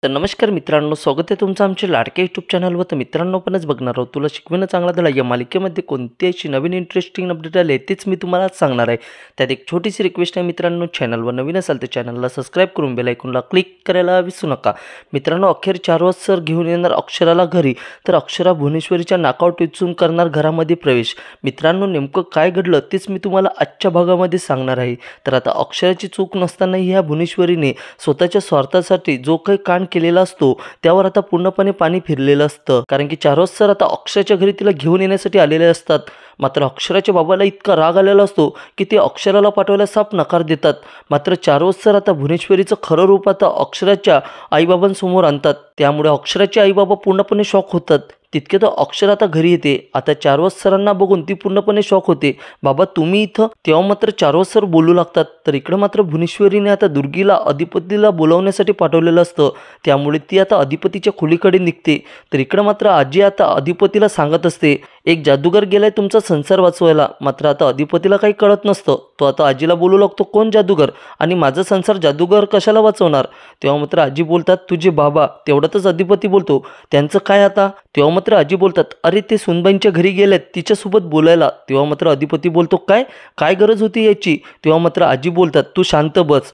तर नमस्कार मित्रांनो, स्वागत आहे तुमचं आमच्या लाडक्या यूट्यूब चॅनलवर. तर मित्रांनो, आपणच बघणार आहोत तुला शिकविणं चांगला धडा या मालिकेमध्ये कोणती अशी नवीन इंटरेस्टिंग अपडेट आले तेच मी तुम्हाला आज सांगणार आहे. त्यात एक छोटीशी रिक्वेस्ट आहे मित्रांनो, चॅनलवर नवीन असाल तर चॅनलला सबस्क्राईब करून बेल आयकॉनला क्लिक करायला विसरू नका. मित्रांनो, अखेर 4 वाजता सर घेऊन येणार अक्षराला घरी, तर अक्षरा भुवनेश्वरीच्या नाकावर टिचून करणार घरामध्ये प्रवेश. मित्रांनो, नेमकं काय घडलं तेच मी तुम्हाला आजच्या भागामध्ये सांगणार आहे. तर आता अक्षराची चूक नसतानाही ह्या भुवनेश्वरीने स्वतःच्या स्वार्थासाठी जो काही कांड केलेला असतो त्यावर आता पूर्णपणे पाणी फिरलेलं असतं. कारण की चारोस सर आता अक्षराच्या घरी तिला घेऊन येण्यासाठी आलेले असतात. मात्र अक्षराच्या बाबाला इतका राग आलेला असतो की ते अक्षराला पाठवायला साफ नकार देतात. मात्र चारोस सर आता भुवनेश्वरीचं खरं रूप आता अक्षराच्या आईबाबांसमोर आणतात. त्यामुळे अक्षराचे आईबाबा पूर्णपणे शॉक होतात. तितके तर अक्षर आता घरी येते. आता चारवस सरांना बघून ती पूर्णपणे शॉक होते. बाबा तुम्ही इथं? तेव्हा मात्र चारवस सर बोलू लागतात. तर इकडं मात्र भुवनेश्वरीने आता दुर्गीला अधिपतीला बोलावण्यासाठी पाठवलेलं असतं. त्यामुळे ती आता अधिपतीच्या खोलीकडे निघते. तर इकडं मात्र आजी आता अधिपतीला सांगत असते, एक जादूगर गेलाय तुमचा संसार वाचवायला. मात्र आता अधिपतीला काही कळत नसतं. तो आता आजीला बोलू लागतो, कोण जादूगर आणि माझा संसार जादूगर कशाला वाचवणार. तेव्हा मात्र आजी बोलतात, तुझे बाबा. तेवढ्यातच अधिपती बोलतो, त्यांचं काय आता. तेव्हा मात्र आजी बोलतात, अरे ते सुनबाईंच्या घरी गेलेत तिच्यासोबत बोलायला. तेव्हा मात्र अधिपती बोलतो, काय काय गरज होती याची. तेव्हा मात्र आजी बोलतात, तू शांत बस,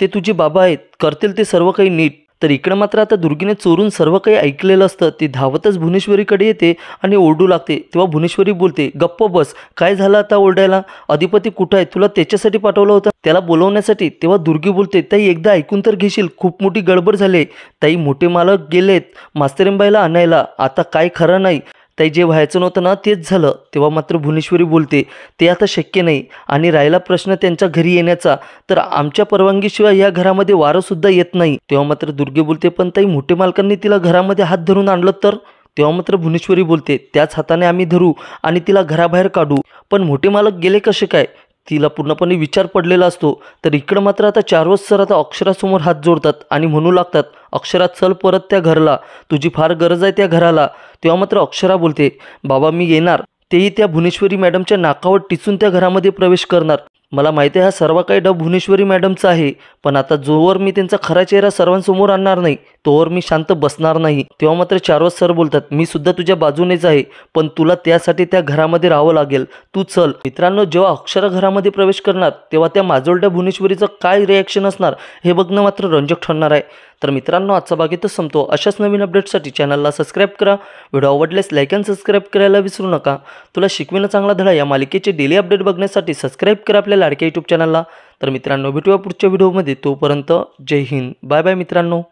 ते तुझे बाबा आहेत, करतील ते सर्व काही नीट. तर इकडं मात्र आता दुर्गीने चोरून सर्व काही ऐकलेलं असतं. ती धावतच भुवनेश्वरीकडे येते आणि ओरडू लागते. तेव्हा भुवनेश्वरी बोलते, गप्प बस, काय झालं आता ओरडायला. अधिपती कुठं आहे, तुला त्याच्यासाठी पाठवलं होतं, त्याला बोलवण्यासाठी. तेव्हा दुर्गी बोलते, ताई एकदा ऐकून तर घेशील, खूप मोठी गडबड झाली. ताई मोठे मालक गेलेत मास्तरींबाईला आणायला, आता काय खरं नाही. ताई जे व्हायचं नव्हतं ना तेच झालं. तेव्हा मात्र भुवनेश्वरी बोलते, ते आता शक्य नाही. आणि राहिला प्रश्न त्यांच्या घरी येण्याचा, तर आमच्या परवानगीशिवाय या घरामध्ये वारंसुद्धा येत नाही. तेव्हा मात्र दुर्गे बोलते, पण ताई मोठे मालकांनी तिला घरामध्ये हात धरून आणलं तर. तेव्हा मात्र भुवनेश्वरी बोलते, त्याच हाताने आम्ही धरू आणि तिला घराबाहेर काढू. पण मोठे मालक गेले कसे काय, तिला पूर्णपणे विचार पडलेला असतो. तर इकडं मात्र आता चारवस सर आता अक्षरासमोर हात जोडतात आणि म्हणू लागतात, अक्षरा चल परत त्या घरला, तुझी फार गरज आहे त्या घराला. तेव्हा मात्र अक्षरा बोलते, बाबा मी येणार, तेही त्या भुवनेश्वरी मॅडमच्या नाकावर टिचून त्या घरामध्ये प्रवेश करणार. मला माहिती आहे हा सर्व काही डब भुवनेश्वरी मॅडमचा आहे, पण आता जोवर मी त्यांचा खरा चेहरा सर्वांसमोर आणणार नाही तोवर मी शांत बसणार नाही. तेव्हा मात्र चारवस सर बोलतात, मी सुद्धा तुझ्या बाजूनेच आहे, पण तुला त्यासाठी त्या घरामध्ये राहावं लागेल, तू चल. मित्रांनो, जेव्हा अक्षरा घरामध्ये प्रवेश करणार तेव्हा त्या माजोलड्या भुवनेश्वरीचं काय रिॲक्शन असणार हे बघणं मात्र रंजक ठरणार आहे. तर मित्रांनो, आजचा भाग इथंच संपतो. अशाच नवीन अपडेट्ससाठी चॅनलला सबस्क्राईब करा. व्हिडिओ आवडल्यास लाईक आणि सबस्क्राईब करायला विसरू नका. तुला शिकविणं चांगला धडा या मालिकेचे डेली अपडेट बघण्यासाठी सबस्क्राईब करा आपल्या लाडक्या यूट्यूब चॅनलला. तर मित्रांनो, भेटूया पुढच्या व्हिडिओमध्ये. तोपर्यंत जय हिंद, बाय बाय मित्रांनो.